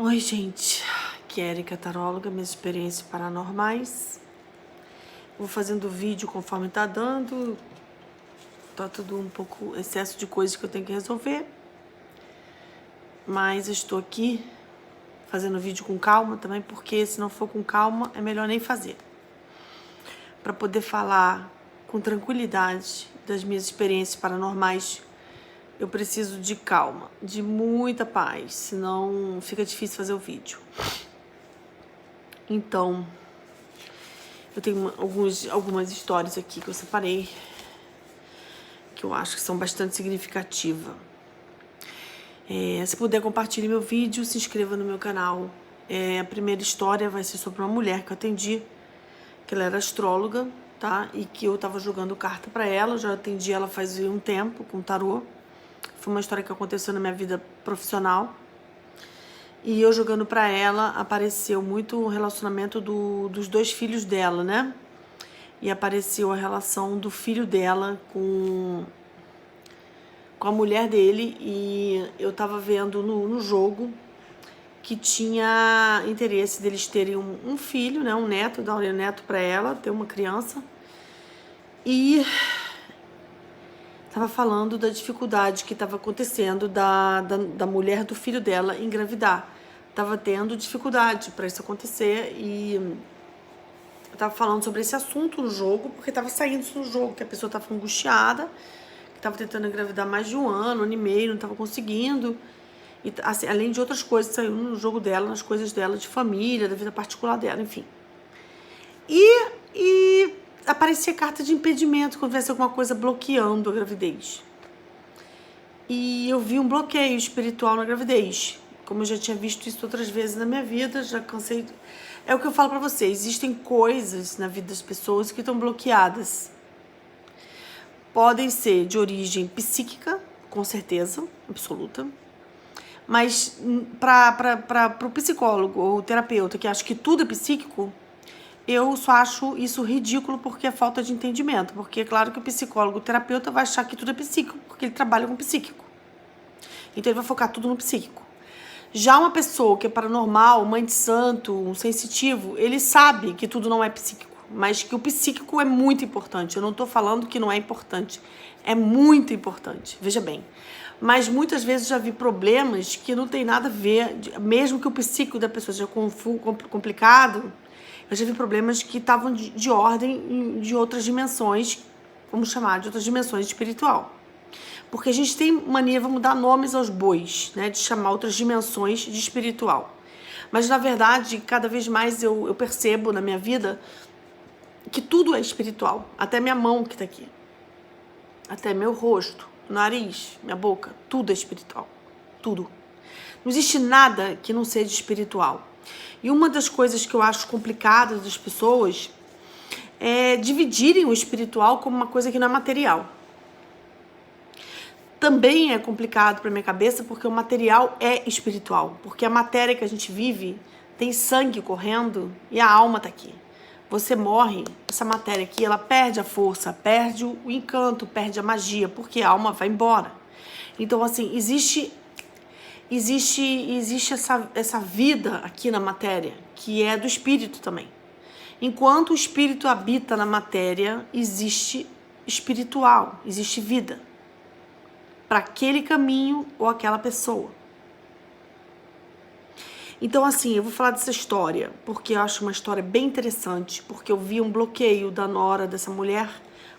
Oi, gente, aqui é Erika Taróloga, minhas experiências paranormais. Vou fazendo vídeo conforme tá dando. Tá tudo um pouco excesso de coisas que eu tenho que resolver. Mas estou aqui fazendo vídeo com calma também, porque se não for com calma, é melhor nem fazer. Para poder falar com tranquilidade das minhas experiências paranormais, eu preciso de calma, de muita paz, senão fica difícil fazer o vídeo. Então, eu tenho algumas histórias aqui que eu separei, que eu acho que são bastante significativas. Se puder, compartilhe meu vídeo, se inscreva no meu canal. A primeira história vai ser sobre uma mulher que eu atendi, que ela era astróloga, tá? E que eu tava jogando carta pra ela, eu já atendi ela faz um tempo com tarô. Foi uma história que aconteceu na minha vida profissional. E eu jogando pra ela, apareceu muito o relacionamento dos dois filhos dela, né? E apareceu a relação do filho dela com a mulher dele. E eu tava vendo no jogo que tinha interesse deles terem um filho, né? Um neto, dar um neto pra ela, ter uma criança. E tava falando da dificuldade que estava acontecendo da mulher do filho dela engravidar. Tava tendo dificuldade para isso acontecer e eu tava falando sobre esse assunto no jogo, porque tava saindo isso no jogo, que a pessoa tava angustiada, que tava tentando engravidar mais de um ano e meio, não tava conseguindo. E, assim, além de outras coisas, saiu no jogo dela, nas coisas dela, de família, da vida particular dela, enfim. E aparecia carta de impedimento quando tivesse alguma coisa bloqueando a gravidez. E eu vi um bloqueio espiritual na gravidez. Como eu já tinha visto isso outras vezes na minha vida, já cansei. É o que eu falo pra vocês, existem coisas na vida das pessoas que estão bloqueadas. Podem ser de psíquica, com certeza, absoluta. Mas para o psicólogo ou terapeuta que acha que tudo é psíquico, eu só acho isso ridículo porque é falta de entendimento. Porque é claro que o psicólogo, o terapeuta vai achar que tudo é psíquico, porque ele trabalha com psíquico. Então ele vai focar tudo no psíquico. Já uma pessoa que é paranormal, mãe de santo, um sensitivo, ele sabe que tudo não é psíquico, mas que o psíquico é muito importante. Eu não tô falando que não é importante. É muito importante, veja bem. Mas muitas vezes eu já vi problemas que não tem nada a ver, mesmo que o psíquico da pessoa seja complicado, eu já vi problemas que estavam de ordem de outras dimensões, vamos chamar de outras dimensões espiritual. Porque a gente tem mania, vamos dar nomes aos bois, né, de chamar outras dimensões de espiritual. Mas, na verdade, cada vez mais eu percebo na minha vida que tudo é espiritual. Até minha mão que tá aqui. Até meu rosto, nariz, minha boca. Tudo é espiritual. Tudo. Não existe nada que não seja espiritual. E uma das coisas que eu acho complicadas das pessoas é dividirem o espiritual como uma coisa que não é material. Também é complicado para minha cabeça porque o material é espiritual, porque a matéria que a gente vive tem sangue correndo e a alma tá aqui. Você morre, essa matéria aqui, ela perde a força, perde o encanto, perde a magia, porque a alma vai embora. Então, assim, existe essa vida aqui na matéria, que é do espírito também. Enquanto o espírito habita na matéria, existe espiritual, existe vida para aquele caminho ou aquela pessoa. Então, assim, eu vou falar dessa história, porque eu acho uma história bem interessante, porque eu vi um bloqueio da nora dessa mulher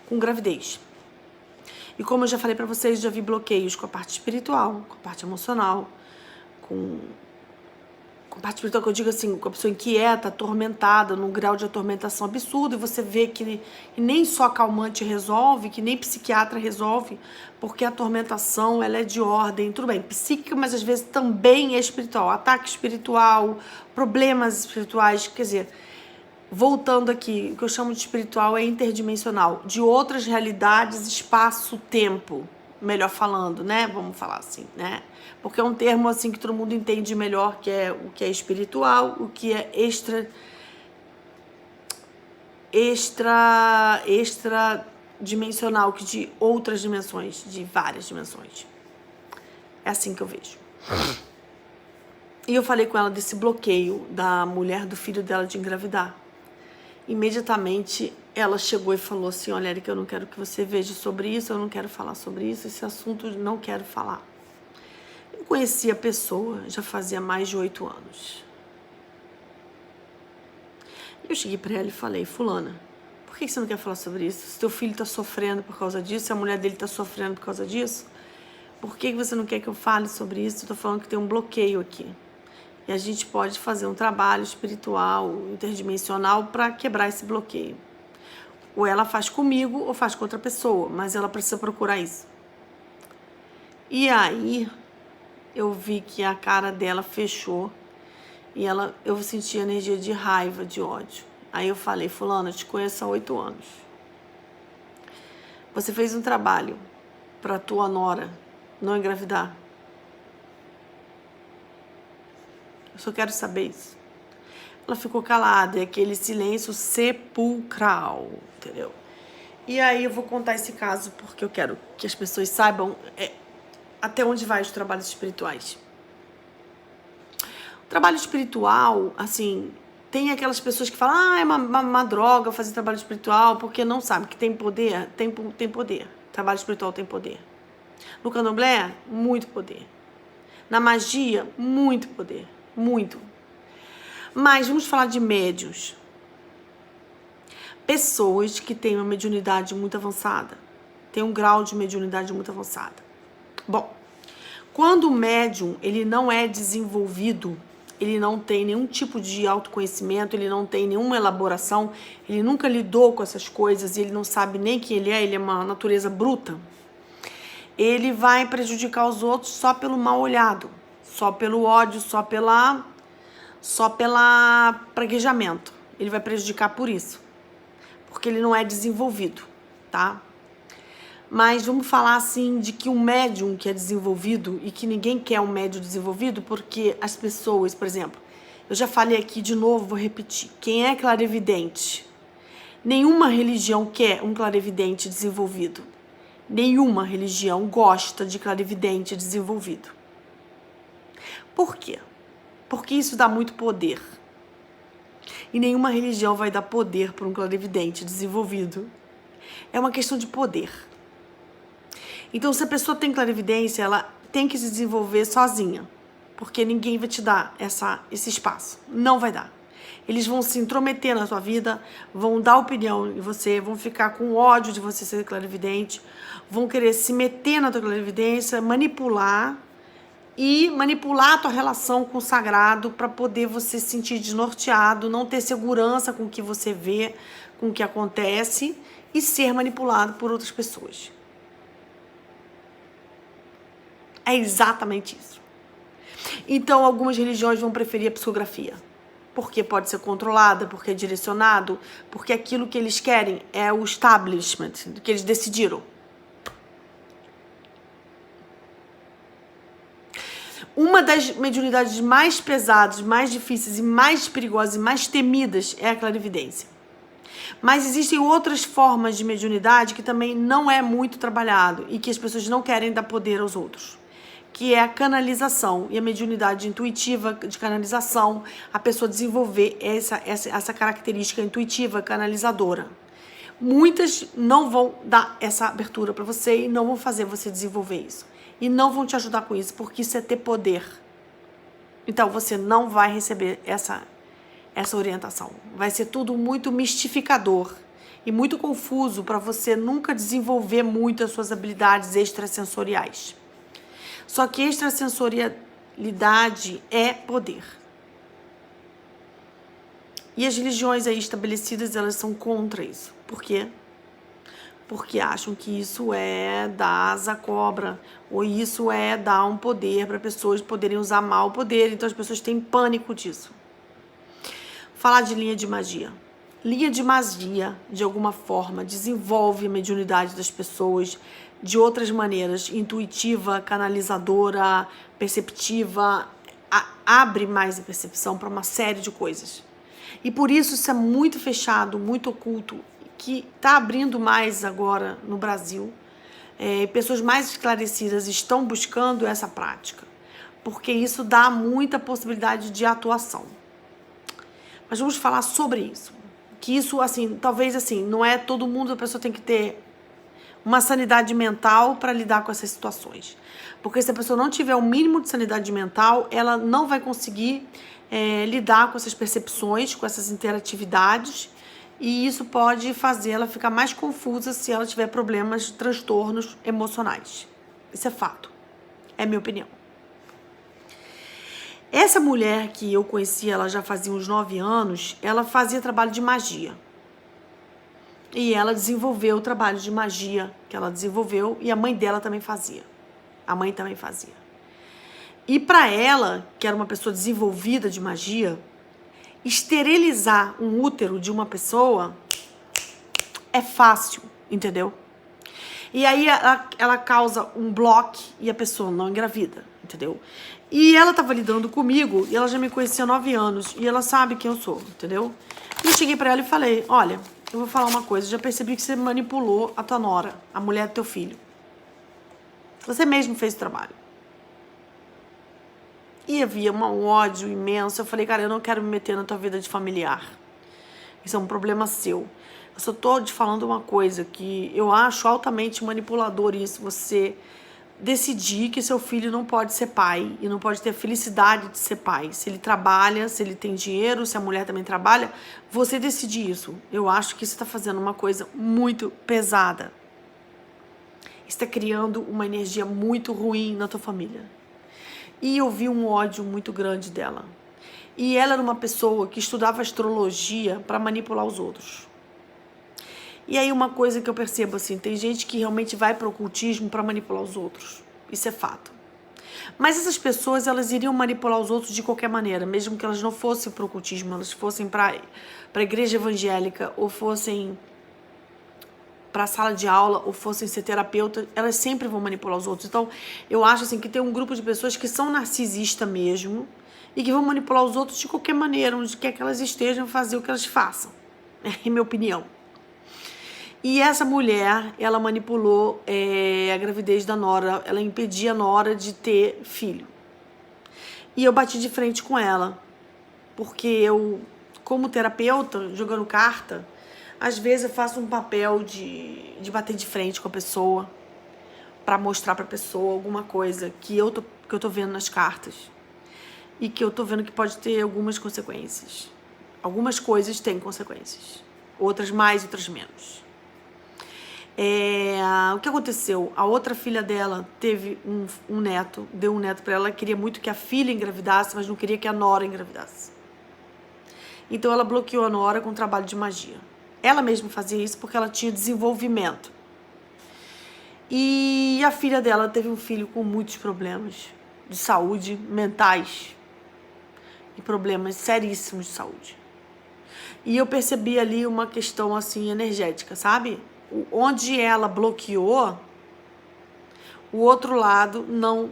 com gravidez. E como eu já falei pra vocês, já vi bloqueios com a parte espiritual, com a parte emocional, com a parte espiritual que eu digo assim, com a pessoa inquieta, atormentada, num grau de atormentação absurdo, e você vê que nem só calmante resolve, que nem psiquiatra resolve, porque a atormentação, ela é de ordem, tudo bem, psíquica, mas às vezes também é espiritual, ataque espiritual, problemas espirituais, quer dizer, voltando aqui, o que eu chamo de espiritual é interdimensional, de outras realidades, espaço, tempo, melhor falando, né? Vamos falar assim, né? Porque é um termo assim que todo mundo entende melhor, que é o que é espiritual, o que é extradimensional, que de outras dimensões, de várias dimensões. É assim que eu vejo. E eu falei com ela desse bloqueio da mulher do filho dela de engravidar. Imediatamente ela chegou e falou assim: olha, Érica, eu não quero que você veja sobre isso, eu não quero falar sobre isso, esse assunto eu não quero falar. Eu conheci a pessoa já fazia mais de 8 anos. Eu cheguei para ela e falei: fulana, por que você não quer falar sobre isso? Se teu filho está sofrendo por causa disso, se a mulher dele está sofrendo por causa disso, por que você não quer que eu fale sobre isso? Eu estou falando que tem um bloqueio aqui. E a gente pode fazer um trabalho espiritual, interdimensional, para quebrar esse bloqueio. Ou ela faz comigo ou faz com outra pessoa, mas ela precisa procurar isso. E aí eu vi que a cara dela fechou e eu senti energia de raiva, de ódio. Aí eu falei: fulana, eu te conheço há 8 anos. Você fez um trabalho para tua nora não engravidar. Eu só quero saber isso. Ela ficou calada, é aquele silêncio sepulcral, entendeu? E aí eu vou contar esse caso porque eu quero que as pessoas saibam até onde vai os trabalhos espirituais. O trabalho espiritual, assim, tem aquelas pessoas que falam: é uma droga fazer trabalho espiritual, porque não sabe que tem poder. Tem poder. Trabalho espiritual tem poder. No candomblé, muito poder. Na magia, muito poder. Muito. Mas vamos falar de médiuns. Pessoas que têm uma mediunidade muito avançada. Tem um grau de mediunidade muito avançada. Bom, quando o médium ele não é desenvolvido, ele não tem nenhum tipo de autoconhecimento, ele não tem nenhuma elaboração, ele nunca lidou com essas coisas, ele não sabe nem quem ele é uma natureza bruta, ele vai prejudicar os outros só pelo mal olhado, só pelo ódio, só pela praguejamento. Ele vai prejudicar por isso, porque ele não é desenvolvido, tá? Mas vamos falar assim de que um médium que é desenvolvido, e que ninguém quer um médium desenvolvido, porque as pessoas, por exemplo, eu já falei aqui de novo, vou repetir, quem é clarividente? Nenhuma religião quer um clarividente desenvolvido. Nenhuma religião gosta de clarividente desenvolvido. Por quê? Porque isso dá muito poder. E nenhuma religião vai dar poder para um clarividente desenvolvido. É uma questão de poder. Então, se a pessoa tem clarividência, ela tem que se desenvolver sozinha. Porque ninguém vai te dar esse espaço. Não vai dar. Eles vão se intrometer na sua vida, vão dar opinião em você, vão ficar com ódio de você ser clarividente, vão querer se meter na tua clarividência, manipular a tua relação com o sagrado para poder você se sentir desnorteado, não ter segurança com o que você vê, com o que acontece e ser manipulado por outras pessoas. É exatamente isso. Então, algumas religiões vão preferir a psicografia, porque pode ser controlada, porque é direcionado, porque aquilo que eles querem é o establishment, que eles decidiram. Uma das mediunidades mais pesadas, mais difíceis e mais perigosas e mais temidas é a clarividência. Mas existem outras formas de mediunidade que também não é muito trabalhado e que as pessoas não querem dar poder aos outros, que é a canalização e a mediunidade intuitiva de canalização, a pessoa desenvolver essa característica intuitiva, canalizadora. Muitas não vão dar essa abertura para você e não vão fazer você desenvolver isso. E não vão te ajudar com isso, porque isso é ter poder. Então, você não vai receber essa orientação. Vai ser tudo muito mistificador e muito confuso para você nunca desenvolver muito as suas habilidades extrasensoriais. Só que extrasensorialidade é poder. E as religiões aí estabelecidas, elas são contra isso. Por quê? Porque acham que isso é dar asa à cobra, ou isso é dar um poder para pessoas poderem usar mal o poder, então as pessoas têm pânico disso. Falar de linha de magia. Linha de magia, de alguma forma, desenvolve a mediunidade das pessoas de outras maneiras, intuitiva, canalizadora, perceptiva, abre mais a percepção para uma série de coisas. E por isso é muito fechado, muito oculto, que está abrindo mais agora no Brasil. Pessoas mais esclarecidas estão buscando essa prática. porque isso dá muita possibilidade de atuação. Mas vamos falar sobre isso. Que isso, assim, talvez assim, não é todo mundo, a pessoa tem que ter uma sanidade mental para lidar com essas situações. Porque se a pessoa não tiver o mínimo de sanidade mental, ela não vai conseguir lidar com essas percepções, com essas interatividades, e isso pode fazer ela ficar mais confusa se ela tiver problemas, transtornos emocionais. Isso é fato. É minha opinião. Essa mulher que eu conheci, ela já fazia uns 9 anos, ela fazia trabalho de magia. E ela desenvolveu o trabalho de magia que ela desenvolveu, e a mãe dela também fazia. A mãe também fazia. E para ela, que era uma pessoa desenvolvida de magia, esterilizar um útero de uma pessoa é fácil, entendeu? E aí ela causa um bloco e a pessoa não engravida, entendeu? E ela tava lidando comigo e ela já me conhecia há 9 anos e ela sabe quem eu sou, entendeu? E eu cheguei pra ela e falei, olha, eu vou falar uma coisa, já percebi que você manipulou a tua nora, a mulher do teu filho. Você mesmo fez o trabalho. E havia um ódio imenso. Eu falei, cara, eu não quero me meter na tua vida de familiar. Isso é um problema seu. Eu só tô te falando uma coisa que eu acho altamente manipulador isso, você decidir que seu filho não pode ser pai e não pode ter a felicidade de ser pai. Se ele trabalha, se ele tem dinheiro, se a mulher também trabalha, você decidir isso. Eu acho que você está fazendo uma coisa muito pesada. Está criando uma energia muito ruim na tua família. E eu vi um ódio muito grande dela. E ela era uma pessoa que estudava astrologia para manipular os outros. E aí uma coisa que eu percebo assim, tem gente que realmente vai para o ocultismo para manipular os outros. Isso é fato. Mas essas pessoas, elas iriam manipular os outros de qualquer maneira, mesmo que elas não fossem para o ocultismo, elas fossem para a igreja evangélica, ou fossem para a sala de aula, ou fossem ser terapeuta, elas sempre vão manipular os outros. Então, eu acho assim que tem um grupo de pessoas que são narcisistas mesmo, e que vão manipular os outros de qualquer maneira, onde quer que elas estejam, fazer o que elas façam. É minha opinião. E essa mulher, ela manipulou a gravidez da nora, ela impedia a nora de ter filho. E eu bati de frente com ela, porque eu, como terapeuta, jogando carta, às vezes eu faço um papel de bater de frente com a pessoa, para mostrar para a pessoa alguma coisa que eu tô vendo nas cartas. E que eu tô vendo que pode ter algumas consequências. Algumas coisas têm consequências. Outras mais, outras menos. O que aconteceu? A outra filha dela teve um neto, deu um neto para ela, queria muito que a filha engravidasse, mas não queria que a nora engravidasse. Então ela bloqueou a nora com trabalho de magia. Ela mesma fazia isso porque ela tinha desenvolvimento. E a filha dela teve um filho com muitos problemas de saúde mentais e problemas seríssimos de saúde. E eu percebi ali uma questão assim energética, sabe? Onde ela bloqueou, o outro lado não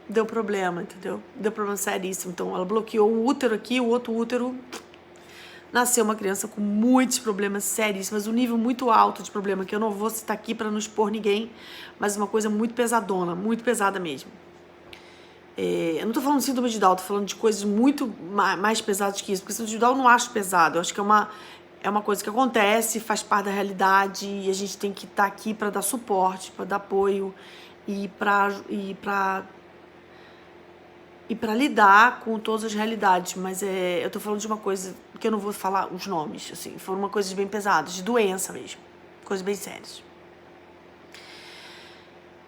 deu problema, entendeu? Deu problema seríssimo. Então, ela bloqueou um útero aqui, o outro útero nasceu uma criança com muitos problemas seríssimos, um nível muito alto de problema, que eu não vou citar aqui para não expor ninguém, mas uma coisa muito pesadona, muito pesada mesmo. Eu não tô falando de síndrome de Down, tô falando de coisas muito mais pesadas que isso, porque síndrome de Down eu não acho pesado, eu acho que é uma coisa que acontece, faz parte da realidade e a gente tem que estar aqui para dar suporte, para dar apoio e para lidar com todas as realidades. Mas eu tô falando de uma coisa que eu não vou falar os nomes, assim, foram uma coisas bem pesadas, de doença mesmo, coisas bem sérias.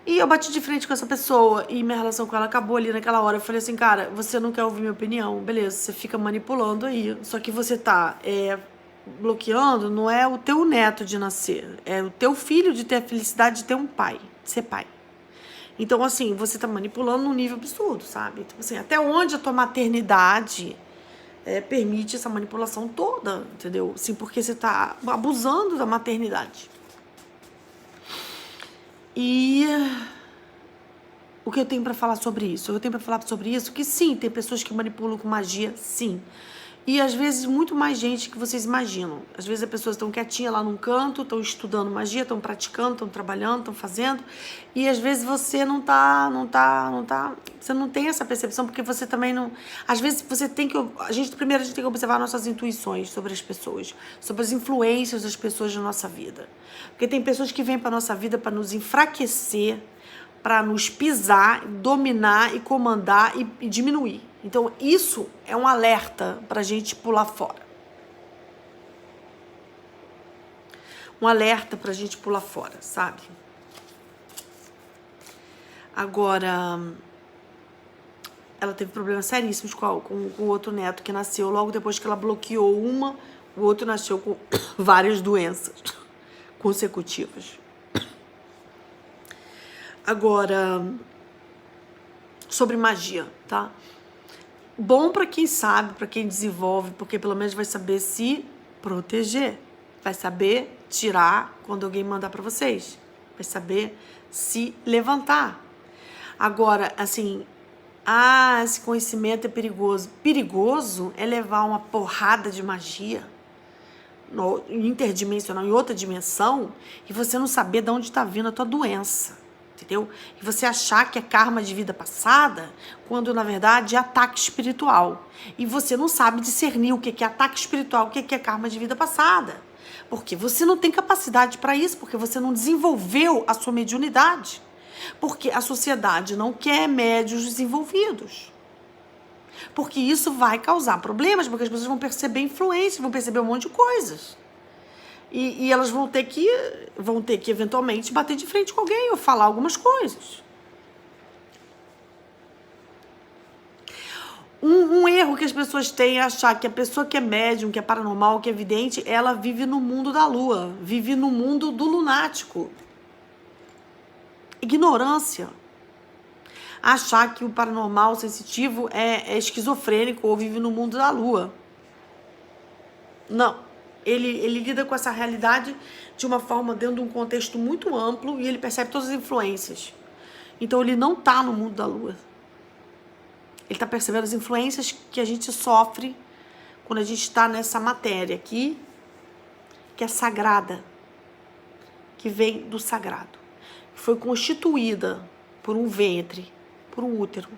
E eu bati de frente com essa pessoa e minha relação com ela acabou ali naquela hora. Eu falei assim, cara, você não quer ouvir minha opinião? Beleza, você fica manipulando aí, só que você tá bloqueando, não é o teu neto de nascer, é o teu filho de ter a felicidade de ter um pai, de ser pai. Então, assim, você tá manipulando num nível absurdo, sabe? Então, assim, até onde a tua maternidade permite essa manipulação toda, entendeu? Assim, porque você tá abusando da maternidade. E o que eu tenho pra falar sobre isso? Eu tenho pra falar sobre isso que sim, tem pessoas que manipulam com magia, sim. E às vezes muito mais gente que vocês imaginam. Às vezes as pessoas estão quietinhas lá num canto, estão estudando magia, estão praticando, estão trabalhando, estão fazendo. E às vezes você você não tem essa percepção, porque você também não... Às vezes você tem que... Primeiro a gente tem que observar nossas intuições sobre as pessoas, sobre as influências das pessoas na nossa vida. Porque tem pessoas que vêm para nossa vida para nos enfraquecer, para nos pisar, dominar e comandar e diminuir. Então, isso é um alerta para a gente pular fora. Um alerta para a gente pular fora, sabe? Agora, ela teve problemas seríssimos com o outro neto que nasceu. Logo depois que ela bloqueou uma, o outro nasceu com várias doenças consecutivas. Agora, sobre magia, tá? Bom para quem sabe, para quem desenvolve, porque pelo menos vai saber se proteger, vai saber tirar quando alguém mandar para vocês, vai saber se levantar. Agora, assim, esse conhecimento é perigoso. Perigoso é levar uma porrada de magia interdimensional, em outra dimensão, e você não saber de onde está vindo a tua doença. Entendeu? E você achar que é karma de vida passada, quando na verdade é ataque espiritual. E você não sabe discernir o que é ataque espiritual, o que é karma de vida passada. Porque você não tem capacidade para isso, porque você não desenvolveu a sua mediunidade. Porque a sociedade não quer médiuns desenvolvidos. Porque isso vai causar problemas, porque as pessoas vão perceber influência, vão perceber um monte de coisas. E elas vão ter que eventualmente bater de frente com alguém ou falar algumas coisas. Um erro que as pessoas têm é achar que a pessoa que é médium, que é paranormal, que é vidente, ela vive no mundo da lua, vive no mundo do lunático. Ignorância. Achar que o paranormal sensitivo é esquizofrênico ou vive no mundo da lua. Não. Ele lida com essa realidade de uma forma dentro de um contexto muito amplo e ele percebe todas as influências. Então ele não está no mundo da lua. Ele está percebendo as influências que a gente sofre quando a gente está nessa matéria aqui, que é sagrada, que vem do sagrado, que foi constituída por um ventre, por um útero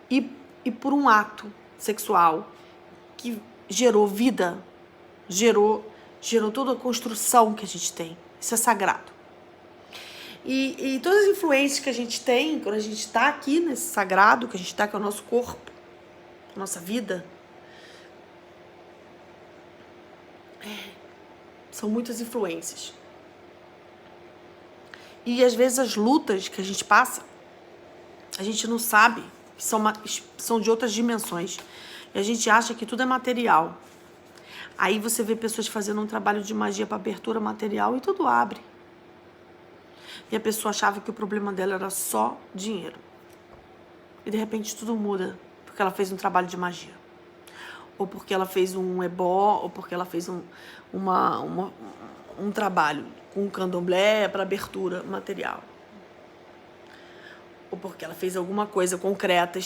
e por um ato sexual que gerou vida, gerou toda a construção que a gente tem. Isso é sagrado. E todas as influências que a gente tem, quando a gente está aqui nesse sagrado, que a gente está com o nosso corpo, a nossa vida, são muitas influências. E às vezes as lutas que a gente passa, a gente não sabe, são de outras dimensões. E a gente acha que tudo é material. Aí você vê pessoas fazendo um trabalho de magia para abertura material e tudo abre. E a pessoa achava que o problema dela era só dinheiro. E de repente tudo muda, porque ela fez um trabalho de magia. Ou porque ela fez um ebó, ou porque ela fez um trabalho com um candomblé para abertura material. Ou porque ela fez alguma coisa concreta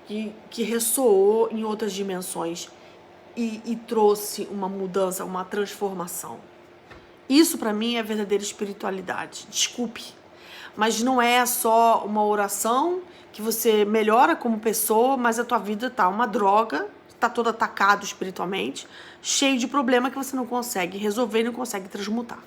que ressoou em outras dimensões e trouxe uma mudança, uma transformação. Isso para mim é verdadeira espiritualidade. Desculpe, mas não é só uma oração que você melhora como pessoa, mas a tua vida tá uma droga, tá todo atacado espiritualmente, cheio de problema que você não consegue resolver e não consegue transmutar.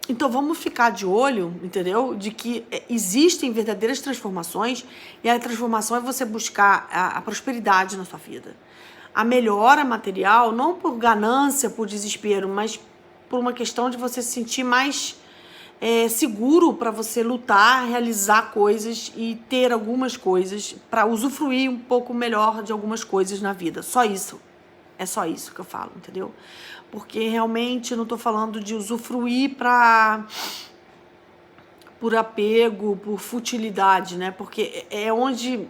Então vamos ficar de olho, entendeu? De que existem verdadeiras transformações e a transformação é você buscar a prosperidade na sua vida. A melhora material, não por ganância, por desespero, mas por uma questão de você se sentir mais seguro para você lutar, realizar coisas e ter algumas coisas para usufruir um pouco melhor de algumas coisas na vida. Só isso. É só isso que eu falo, entendeu? Porque realmente eu não estou falando de usufruir por apego, por futilidade, né? Porque é onde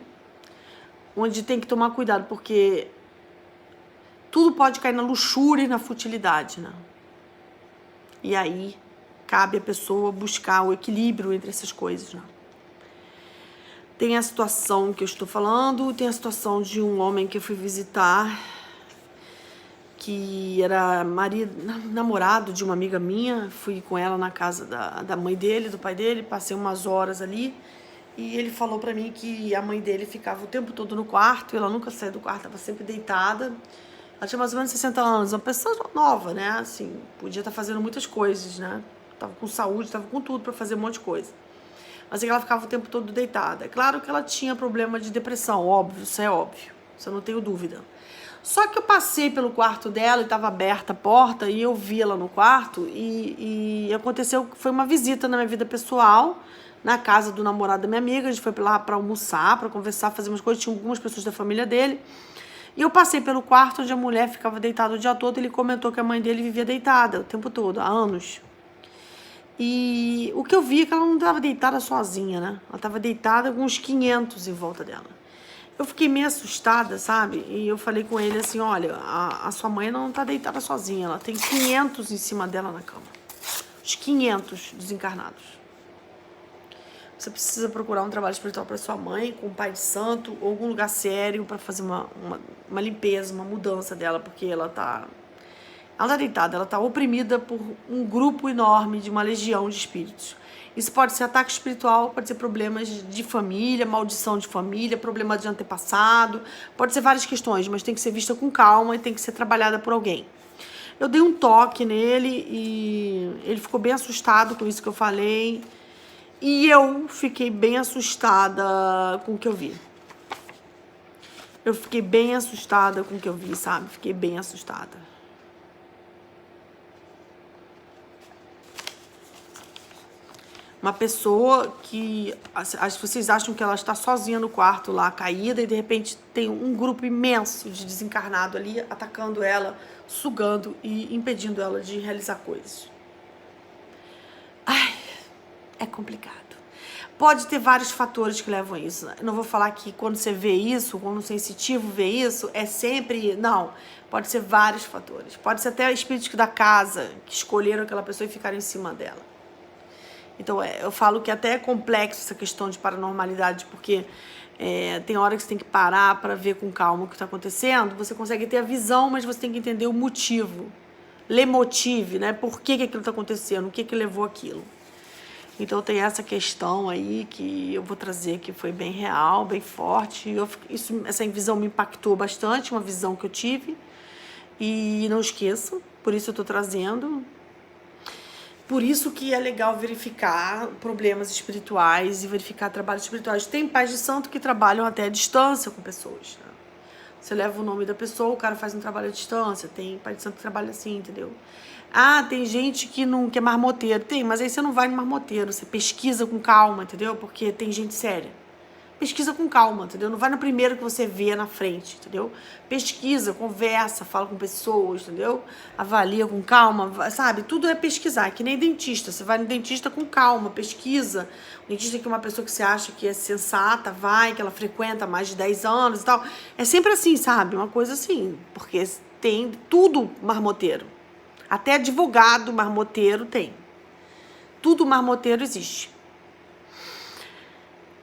tem que tomar cuidado, porque tudo pode cair na luxúria e na futilidade, né? E aí cabe a pessoa buscar o equilíbrio entre essas coisas, né? Tem a situação que eu estou falando, tem a situação de um homem que eu fui visitar, que era namorado de uma amiga minha. Fui com ela na casa da mãe dele, do pai dele, passei umas horas ali. E ele falou pra mim que a mãe dele ficava o tempo todo no quarto, ela nunca saía do quarto, estava sempre deitada. Ela tinha mais ou menos 60 anos, uma pessoa nova, né? Assim, podia estar fazendo muitas coisas, né? Tava com saúde, tava com tudo pra fazer um monte de coisa. Mas é que ela ficava o tempo todo deitada. É claro que ela tinha problema de depressão, óbvio, isso é óbvio, isso eu não tenho dúvida. Só que eu passei pelo quarto dela e estava aberta a porta e eu vi ela no quarto e aconteceu que foi uma visita na minha vida pessoal, na casa do namorado da minha amiga. A gente foi lá para almoçar, para conversar, fazer umas coisas, tinha algumas pessoas da família dele. E eu passei pelo quarto onde a mulher ficava deitada o dia todo. Ele comentou que a mãe dele vivia deitada o tempo todo, há anos. E o que eu vi é que ela não estava deitada sozinha, né? Ela estava deitada com uns 500 em volta dela. Eu fiquei meio assustada, sabe? E eu falei com ele assim, olha, a sua mãe não tá deitada sozinha, ela tem 500 em cima dela na cama. Os 500 desencarnados. Você precisa procurar um trabalho espiritual para sua mãe, com um pai de santo, ou algum lugar sério para fazer uma limpeza, uma mudança dela, porque ela tá deitada, ela tá oprimida por um grupo enorme de uma legião de espíritos. Isso pode ser ataque espiritual, pode ser problemas de família, maldição de família, problema de antepassado, pode ser várias questões, mas tem que ser vista com calma e tem que ser trabalhada por alguém. Eu dei um toque nele e ele ficou bem assustado com isso que eu falei. E eu fiquei bem assustada com o que eu vi. Eu fiquei bem assustada com o que eu vi, sabe? Fiquei bem assustada. Uma pessoa que vocês acham que ela está sozinha no quarto lá, caída, e de repente tem um grupo imenso de desencarnado ali atacando ela, sugando e impedindo ela de realizar coisas. Ai, é complicado. Pode ter vários fatores que levam a isso. Eu não vou falar que quando você vê isso, quando o sensitivo vê isso, é sempre... Não, pode ser vários fatores. Pode ser até espíritos da casa que escolheram aquela pessoa e ficaram em cima dela. Então, eu falo que até é complexo essa questão de paranormalidade, porque tem hora que você tem que parar para ver com calma o que está acontecendo. Você consegue ter a visão, mas você tem que entender o motivo. Lemotive, né? Por que aquilo está acontecendo, o que levou aquilo. Então, tem essa questão aí que eu vou trazer, que foi bem real, bem forte. Essa visão me impactou bastante, uma visão que eu tive. E não esqueço, por isso eu estou trazendo. Por isso que é legal verificar problemas espirituais e verificar trabalhos espirituais. Tem pais de santo que trabalham até à distância com pessoas, né? Você leva o nome da pessoa, o cara faz um trabalho à distância. Tem pai de santo que trabalha assim, entendeu? Ah, tem gente que não quer marmoteiro. Tem, mas aí você não vai no marmoteiro. Você pesquisa com calma, entendeu? Porque tem gente séria. Pesquisa com calma, entendeu? Não vai no primeiro que você vê na frente, entendeu? Pesquisa, conversa, fala com pessoas, entendeu? Avalia com calma, sabe? Tudo é pesquisar, que nem dentista. Você vai no dentista com calma, pesquisa. O dentista que é uma pessoa que você acha que é sensata, que ela frequenta há mais de 10 anos e tal. É sempre assim, sabe? Uma coisa assim, porque tem tudo marmoteiro. Até advogado marmoteiro tem. Tudo marmoteiro existe.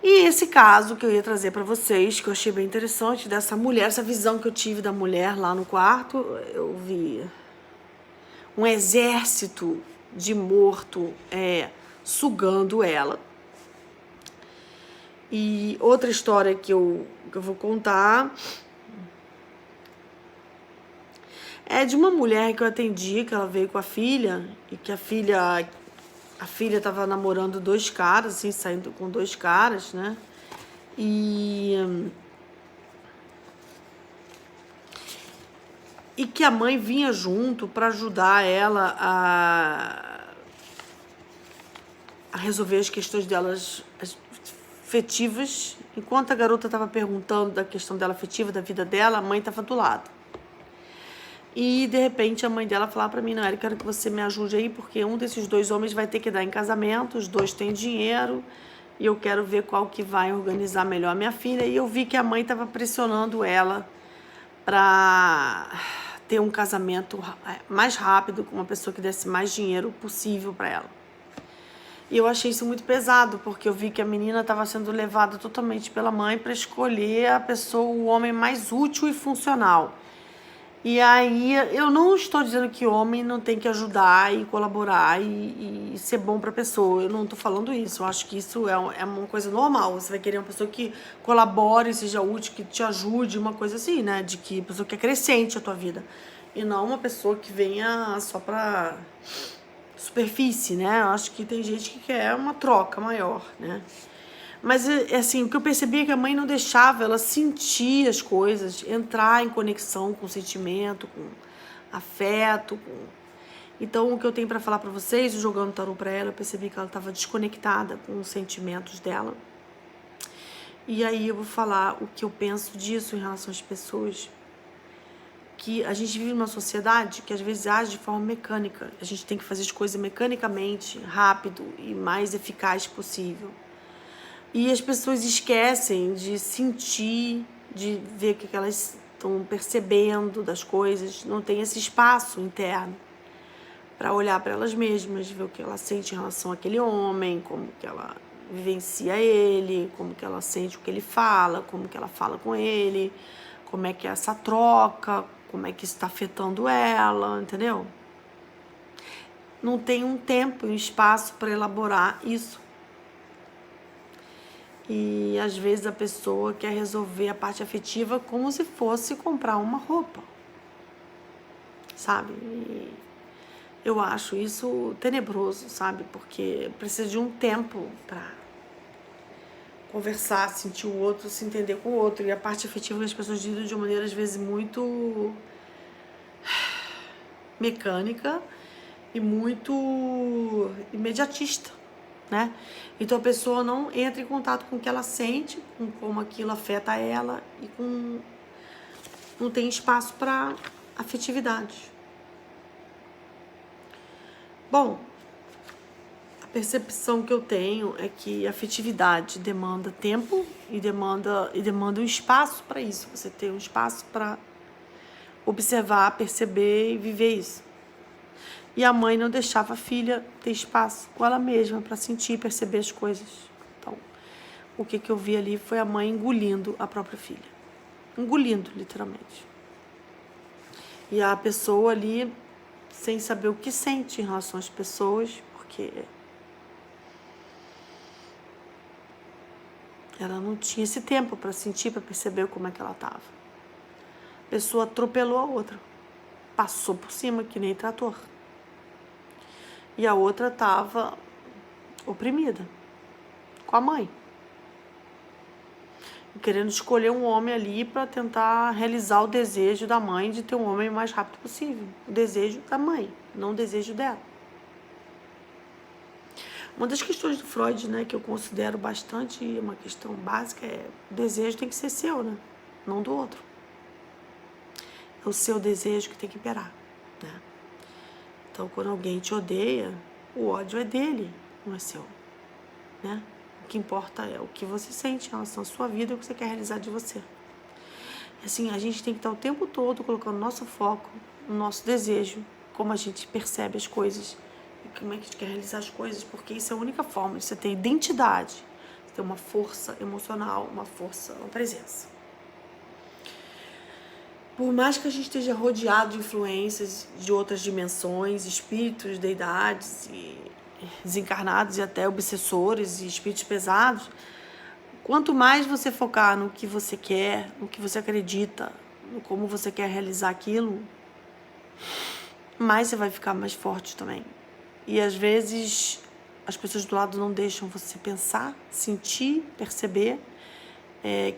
E esse caso que eu ia trazer para vocês, que eu achei bem interessante, dessa mulher, essa visão que eu tive da mulher lá no quarto, eu vi um exército de morto sugando ela. E outra história que eu vou contar é de uma mulher que eu atendi, que ela veio com a filha, e que a filha estava namorando 2 caras, assim, saindo com 2 caras, né? E que a mãe vinha junto para ajudar ela a resolver as questões delas afetivas. Enquanto a garota estava perguntando da questão dela afetiva, da vida dela, a mãe estava do lado. E, de repente, a mãe dela falava para mim, não, eu quero que você me ajude aí, porque um desses 2 homens vai ter que dar em casamento, os 2 têm dinheiro, e eu quero ver qual que vai organizar melhor a minha filha. E eu vi que a mãe estava pressionando ela para ter um casamento mais rápido, com uma pessoa que desse mais dinheiro possível para ela. E eu achei isso muito pesado, porque eu vi que a menina estava sendo levada totalmente pela mãe para escolher a pessoa, o homem mais útil e funcional. E aí, eu não estou dizendo que homem não tem que ajudar e colaborar e ser bom para a pessoa. Eu não estou falando isso. Eu acho que isso é uma coisa normal. Você vai querer uma pessoa que colabore, seja útil, que te ajude, uma coisa assim, né? De que pessoa que acrescente a tua vida. E não uma pessoa que venha só para superfície, né? Eu acho que tem gente que quer uma troca maior, né? Mas, assim, o que eu percebi é que a mãe não deixava ela sentir as coisas, entrar em conexão com o sentimento, com afeto. Então, o que eu tenho para falar para vocês, jogando tarô para ela, eu percebi que ela estava desconectada com os sentimentos dela. E aí eu vou falar o que eu penso disso em relação às pessoas. Que a gente vive numa sociedade que às vezes age de forma mecânica. A gente tem que fazer as coisas mecanicamente, rápido e mais eficaz possível. E as pessoas esquecem de sentir, de ver o que elas estão percebendo das coisas. Não tem esse espaço interno para olhar para elas mesmas, ver o que ela sente em relação àquele homem, como que ela vivencia ele, como que ela sente o que ele fala, como que ela fala com ele, como é que é essa troca, como é que isso está afetando ela, entendeu? Não tem um tempo e um espaço para elaborar isso. E às vezes a pessoa quer resolver a parte afetiva como se fosse comprar uma roupa, sabe? E eu acho isso tenebroso, sabe? Porque precisa de um tempo para conversar, sentir o outro, se entender com o outro. E a parte afetiva as pessoas lidam de uma maneira às vezes muito mecânica e muito imediatista, né? Então a pessoa não entra em contato com o que ela sente, com como aquilo afeta ela e não tem espaço para afetividade. Bom, a percepção que eu tenho é que a afetividade demanda tempo e demanda um espaço para isso. Você ter um espaço para observar, perceber e viver isso. E a mãe não deixava a filha ter espaço com ela mesma para sentir e perceber as coisas. Então, o que eu vi ali foi a mãe engolindo a própria filha. Engolindo, literalmente. E a pessoa ali, sem saber o que sente em relação às pessoas, porque ela não tinha esse tempo para sentir, para perceber como é que ela estava. A pessoa atropelou a outra. Passou por cima, que nem trator. E a outra estava oprimida, com a mãe. Querendo escolher um homem ali para tentar realizar o desejo da mãe de ter um homem o mais rápido possível. O desejo da mãe, não o desejo dela. Uma das questões do Freud, né, que eu considero bastante uma questão básica é o desejo tem que ser seu, né? Não do outro. É o seu desejo que tem que imperar, né? Então, quando alguém te odeia, o ódio é dele, não é seu, né? O que importa é o que você sente em relação à sua vida e o que você quer realizar de você. Assim, a gente tem que estar o tempo todo colocando nosso foco no nosso desejo, como a gente percebe as coisas e como é que a gente quer realizar as coisas, porque isso é a única forma de você ter identidade, de ter uma força emocional, uma força, uma presença. Por mais que a gente esteja rodeado de influências de outras dimensões, espíritos, deidades e desencarnados e até obsessores e espíritos pesados, quanto mais você focar no que você quer, no que você acredita, no como você quer realizar aquilo, mais você vai ficar mais forte também. E às vezes as pessoas do lado não deixam você pensar, sentir, perceber,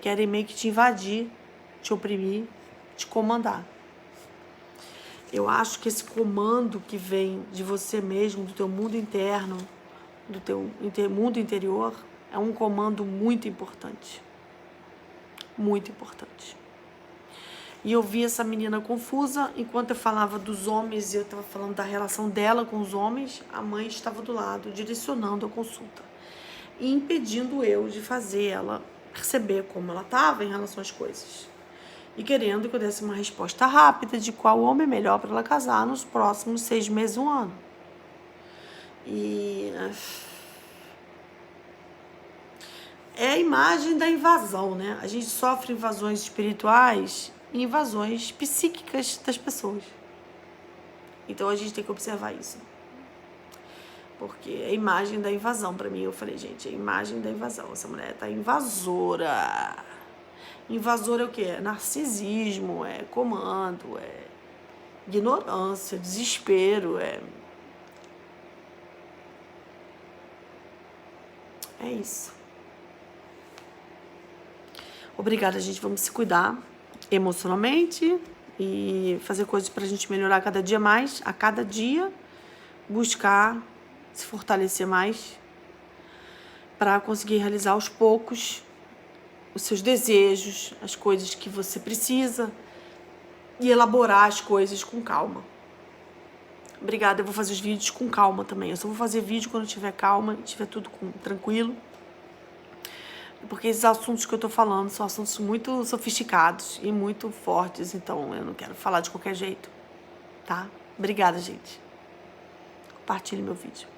querem meio que te invadir, te oprimir, te comandar. Eu acho que esse comando que vem de você mesmo, do teu mundo interno, do teu mundo interior, é um comando muito importante. Muito importante. E eu vi essa menina confusa, enquanto eu falava dos homens e eu estava falando da relação dela com os homens, a mãe estava do lado, direcionando a consulta. E impedindo eu de fazer ela perceber como ela estava em relação às coisas. E querendo que eu desse uma resposta rápida de qual homem é melhor para ela casar nos próximos 6 meses, 1 ano. E é a imagem da invasão, né? A gente sofre invasões espirituais e invasões psíquicas das pessoas. Então a gente tem que observar isso. Porque é a imagem da invasão pra mim. Eu falei, gente, é a imagem da invasão. Essa mulher tá invasora. Invasora é o quê? É narcisismo, é comando, é ignorância, desespero, é isso. Obrigada, gente. Vamos se cuidar emocionalmente e fazer coisas pra gente melhorar cada dia mais, a cada dia, buscar se fortalecer mais para conseguir realizar aos poucos os seus desejos, as coisas que você precisa e elaborar as coisas com calma. Obrigada, eu vou fazer os vídeos com calma também. Eu só vou fazer vídeo quando tiver calma, tiver tudo tranquilo. Porque esses assuntos que eu tô falando são assuntos muito sofisticados e muito fortes, então eu não quero falar de qualquer jeito, tá? Obrigada, gente. Compartilhe meu vídeo.